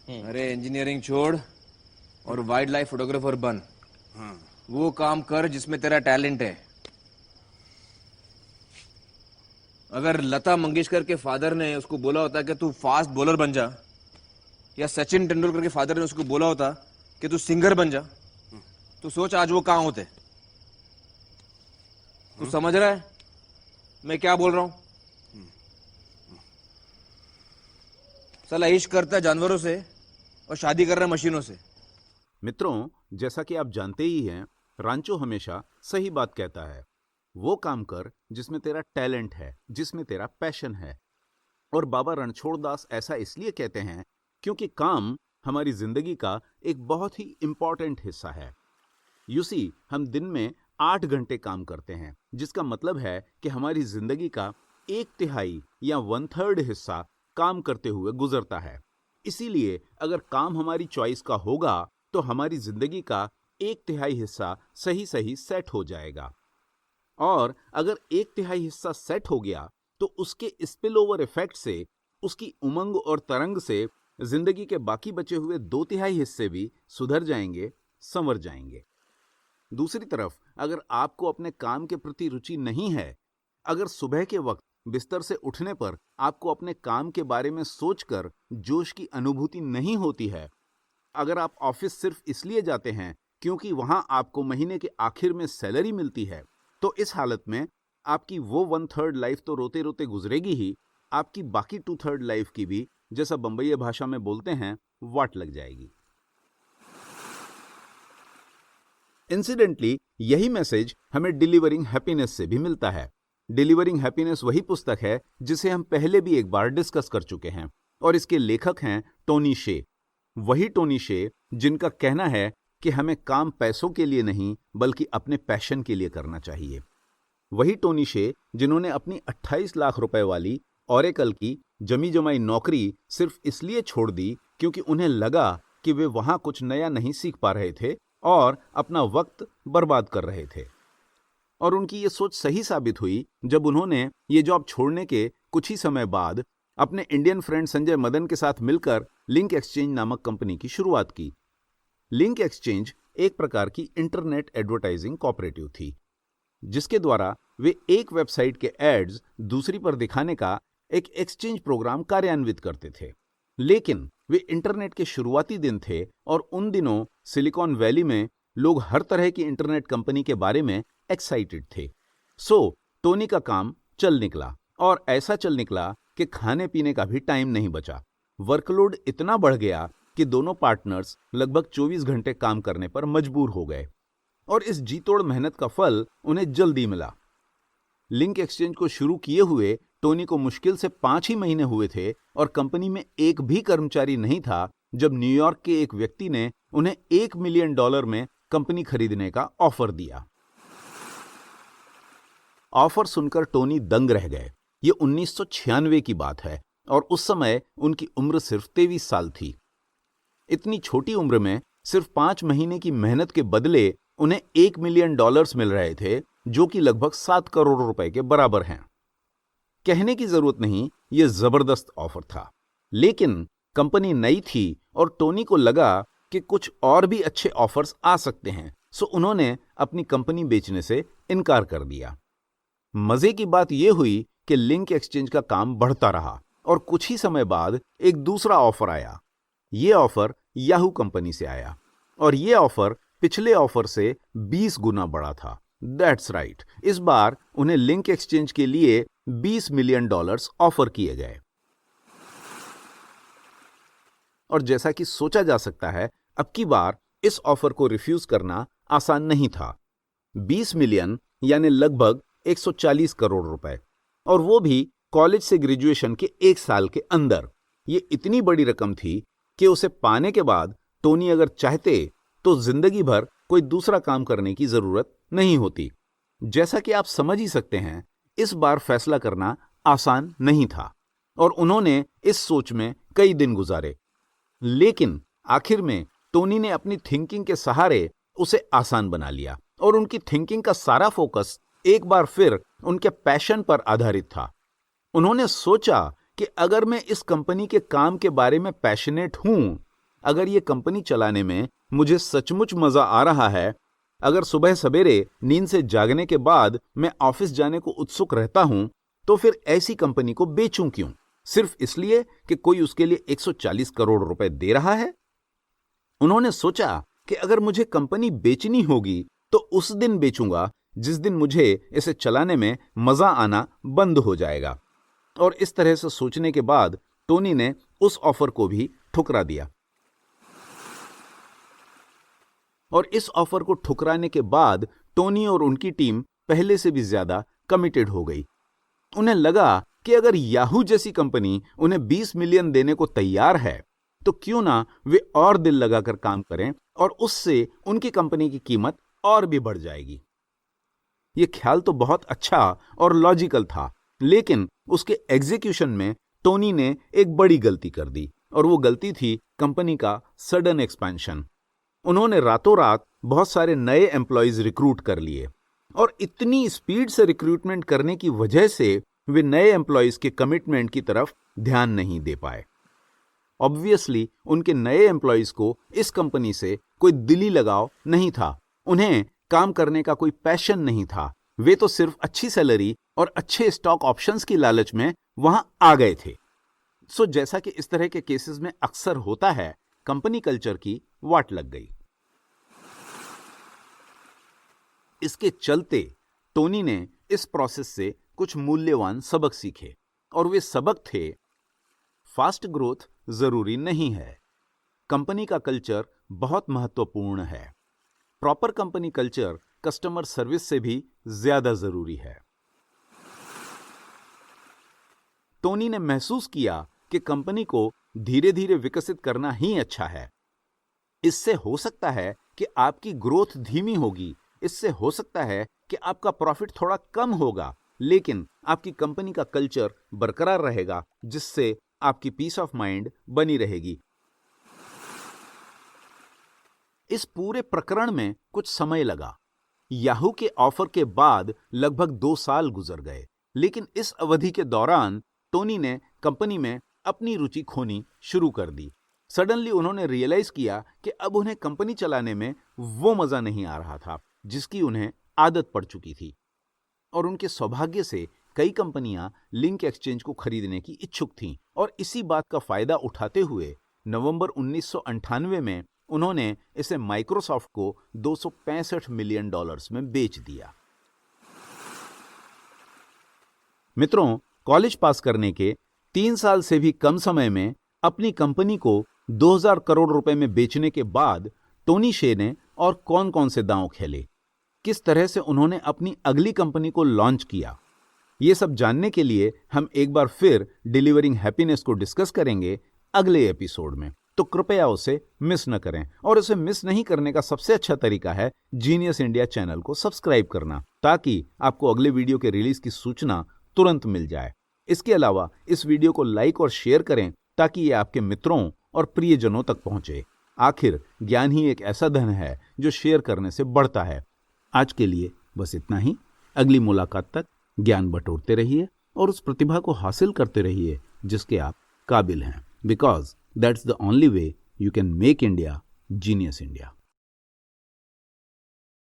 अरे इंजीनियरिंग छोड़ और वाइल्ड लाइफ फोटोग्राफर बन। वो काम कर जिसमें तेरा टैलेंट है। अगर लता मंगेशकर के फादर ने उसको बोला होता कि तू फास्ट बॉलर बन जा, या सचिन तेंदुलकर के फादर ने उसको बोला होता कि तू सिंगर बन जा, तो सोच आज वो कहां होते। तू समझ रहा है मैं क्या बोल रहा हूं? साला इश्क करता है जानवरों से और शादी कर रहा है मशीनों से। मित्रों, जैसा कि आप जानते ही हैं, रांचो हमेशा सही बात कहता है। वो काम कर जिसमें तेरा टैलेंट है, जिसमें तेरा पैशन है। और बाबा रणछोड़ दास ऐसा इसलिए कहते हैं क्योंकि काम हमारी जिंदगी का एक बहुत ही इंपॉर्टेंट हिस्सा है। यूसी हम दिन में 8 घंटे काम करते हैं, जिसका मतलब है कि हमारी जिंदगी का 1/3 या 1/3 हिस्सा काम करते हुए गुजरता है। इसीलिए अगर काम हमारी चॉइस का होगा तो हमारी जिंदगी का 1/3 हिस्सा सही सही सेट हो जाएगा। और अगर 1/3 हिस्सा सेट हो गया तो उसके स्पिल ओवर इफेक्ट से, उसकी उमंग और तरंग से जिंदगी के बाकी बचे हुए 2/3 हिस्से भी सुधर जाएंगे, संवर जाएंगे। दूसरी तरफ अगर आपको अपने काम के प्रति रुचि नहीं है, अगर सुबह के वक्त बिस्तर से उठने पर आपको अपने काम के बारे में सोचकर जोश की अनुभूति नहीं होती है, अगर आप ऑफिस सिर्फ इसलिए जाते हैं क्योंकि वहां आपको महीने के आखिर में सैलरी मिलती है, तो इस हालत में आपकी वो 1/3 लाइफ तो रोते रोते गुजरेगी ही, आपकी बाकी 2/3 लाइफ की भी, जैसा बंबई भाषा में बोलते हैं, वाट लग जाएगी। इंसिडेंटली यही मैसेज हमें डिलीवरिंग हैप्पीनेस से भी मिलता है। डिलीवरिंग हैप्पीनेस वही पुस्तक है जिसे हम पहले भी एक बार डिस्कस कर चुके हैं, और इसके लेखक हैं टोनी शे। वही टोनी शे जिनका कहना है कि हमें काम पैसों के लिए नहीं बल्कि अपने पैशन के लिए करना चाहिए। वही टोनी शे जिन्होंने अपनी 28 लाख रुपए वाली ओरेकल की जमी जमाई नौकरी सिर्फ इसलिए छोड़ दी क्योंकि उन्हें लगा कि वे वहां कुछ नया नहीं सीख पा रहे थे और अपना वक्त बर्बाद कर रहे थे। और उनकी ये सोच सही साबित हुई जब उन्होंने ये जॉब छोड़ने के कुछ ही समय बाद अपने इंडियन फ्रेंड संजय मदन के साथ मिलकर लिंक एक्सचेंज नामक कंपनी की शुरुआत की। लिंक एक्सचेंज एक प्रकार की इंटरनेट एडवर्टाइजिंग कोऑपरेटिव थी, जिसके द्वारा वे एक वेबसाइट के एड्स दूसरी पर दिखाने का एक एक्सचेंज प्रोग्राम कार्यान्वित करते थे। लेकिन वे इंटरनेट के शुरुआती दिन थे और उन दिनों सिलिकॉन वैली में लोग हर तरह की इंटरनेट कंपनी के बारे में एक्साइटेड थे। सो टोनी का काम चल निकला, और ऐसा चल निकला कि खाने पीने का भी टाइम नहीं बचा। वर्कलोड इतना बढ़ गया कि दोनों पार्टनर्स लगभग 24 घंटे काम करने पर मजबूर हो गए, और इस जीतोड़ मेहनत का फल उन्हें जल्दी मिला। लिंक एक्सचेंज को शुरू किए हुए टोनी को मुश्किल से 5 ही महीने हुए थे और कंपनी में एक भी कर्मचारी नहीं था जब न्यूयॉर्क के एक व्यक्ति ने उन्हें $1 मिलियन में कंपनी खरीदने का ऑफर दिया। ऑफर सुनकर टोनी दंग रह गए। ये 1996 की बात है और उस समय उनकी उम्र सिर्फ 23 साल थी। इतनी छोटी उम्र में सिर्फ 5 महीने की मेहनत के बदले उन्हें $1 मिलियन मिल रहे थे, जो कि लगभग 7 करोड़ रुपए के बराबर हैं। कहने की जरूरत नहीं, यह जबरदस्त ऑफर था। लेकिन कंपनी नई थी और टोनी को लगा कि कुछ और भी अच्छे ऑफर्स आ सकते हैं, सो उन्होंने अपनी कंपनी बेचने से इनकार कर दिया। मजे की बात यह हुई कि लिंक एक्सचेंज का काम बढ़ता रहा और कुछ ही समय बाद एक दूसरा ऑफर आया। यह ऑफर याहू कंपनी से आया और यह ऑफर पिछले ऑफर से 20 गुना बड़ा था। दैट्स राइट, इस बार उन्हें लिंक एक्सचेंज के लिए $20 मिलियन ऑफर किए गए। और जैसा कि सोचा जा सकता है, अब की बार इस ऑफर को रिफ्यूज करना आसान नहीं था। 20 मिलियन यानी लगभग 140 करोड़ रुपए, और वो भी कॉलेज से ग्रेजुएशन के 1 साल के अंदर। ये इतनी बड़ी रकम थी कि उसे पाने के बाद टोनी अगर चाहते तो जिंदगी भर कोई दूसरा काम करने की जरूरत नहीं होती। जैसा कि आप समझ ही सकते हैं, इस बार फैसला करना आसान नहीं था और उन्होंने इस सोच में कई दिन गुजारे। लेकिन आखिर में टोनी ने अपनी थिंकिंग के सहारे उसे आसान बना लिया और उनकी थिंकिंग का सारा फोकस एक बार फिर उनके पैशन पर आधारित था। उन्होंने सोचा कि अगर मैं इस कंपनी के काम के बारे में पैशनेट हूं अगर ये कंपनी चलाने में मुझे सचमुच मजा आ रहा है, अगर सुबह सवेरे नींद से जागने के बाद मैं ऑफिस जाने को उत्सुक रहता हूं, तो फिर ऐसी कंपनी को बेचूं क्यों? सिर्फ इसलिए कि कोई उसके लिए 140 करोड़ रुपए दे रहा है? उन्होंने सोचा कि अगर मुझे कंपनी बेचनी होगी तो उस दिन बेचूंगा जिस दिन मुझे इसे चलाने में मजा आना बंद हो जाएगा। और इस तरह से सोचने के बाद टोनी ने उस ऑफर को भी ठुकरा दिया। और इस ऑफर को ठुकराने के बाद टोनी और उनकी टीम पहले से भी ज्यादा कमिटेड हो गई। उन्हें लगा कि अगर याहू जैसी कंपनी उन्हें 20 मिलियन देने को तैयार है तो क्यों ना वे और दिल लगाकर काम करें और उससे उनकी कंपनी की कीमत और भी बढ़ जाएगी। यह ख्याल तो बहुत अच्छा और लॉजिकल था, लेकिन उसके एग्जीक्यूशन में टोनी ने एक बड़ी गलती कर दी और वो गलती थी कंपनी का सडन एक्सपेंशन। उन्होंने रातों रात बहुत सारे नए एम्प्लॉयज रिक्रूट कर लिए और इतनी स्पीड से रिक्रूटमेंट करने की वजह से वे नए एम्प्लॉयज के कमिटमेंट की तरफ ध्यान नहीं दे पाए। ऑब्वियसली उनके नए एम्प्लॉयज को इस कंपनी से कोई दिली लगाव नहीं था, उन्हें काम करने का कोई पैशन नहीं था। वे तो सिर्फ अच्छी सैलरी और अच्छे स्टॉक ऑप्शंस की लालच में वहां आ गए थे। सो जैसा कि इस तरह के केसेस में अक्सर होता है, कंपनी कल्चर की वाट लग गई। इसके चलते टोनी ने इस प्रोसेस से कुछ मूल्यवान सबक सीखे और वे सबक थे: फास्ट ग्रोथ जरूरी नहीं है, कंपनी का कल्चर बहुत महत्वपूर्ण है, proper company culture customer service से भी ज्यादा जरूरी है। टोनी ने महसूस किया कि कंपनी को धीरे धीरे विकसित करना ही अच्छा है। इससे हो सकता है कि आपकी ग्रोथ धीमी होगी, इससे हो सकता है कि आपका प्रॉफिट थोड़ा कम होगा, लेकिन आपकी कंपनी का कल्चर बरकरार रहेगा, जिससे आपकी पीस ऑफ माइंड बनी रहेगी। इस पूरे प्रकरण में कुछ समय लगा। याहू के ऑफर के बाद लगभग 2 साल गुजर गए, लेकिन इस अवधि के दौरान टोनी ने कंपनी में अपनी रुचि खोनी शुरू कर दी। सडनली उन्होंने रियलाइज किया कि अब उन्हें कंपनी चलाने में वो मजा नहीं आ रहा था जिसकी उन्हें आदत पड़ चुकी थी। और उनके सौभाग्य से कई कंपनियां लिंक एक्सचेंज को खरीदने की इच्छुक थीं और इसी बात का फायदा उठाते हुए नवंबर 1998 में उन्होंने इसे माइक्रोसॉफ्ट को $265 मिलियन में बेच दिया। मित्रों, कॉलेज पास करने के 3 साल से भी कम समय में अपनी कंपनी को 2000 करोड़ रुपए में बेचने के बाद टोनी शे ने और कौन कौन से दांव खेले, किस तरह से उन्होंने अपनी अगली कंपनी को लॉन्च किया, ये सब जानने के लिए हम एक बार फिर डिलीवरिंग हैप्पीनेस को डिस्कस करेंगे अगले एपिसोड में। तो कृपया उसे मिस न करें, और उसे मिस नहीं करने का सबसे अच्छा तरीका है जीनियस इंडिया चैनल को सब्सक्राइब करना, ताकि आपको अगले वीडियो के रिलीज की सूचना तुरंत मिल जाए। इसके अलावा इस वीडियो को लाइक और शेयर करें ताकि ये आपके मित्रों और प्रियजनों तक पहुंचे। आखिर ज्ञान ही एक ऐसा धन है जो शेयर करने से बढ़ता है। आज के लिए बस इतना ही। अगली मुलाकात तक ज्ञान बटोरते रहिए और उस प्रतिभा को हासिल करते रहिए जिसके आप काबिल हैं, because that's the only way you can make India genius India.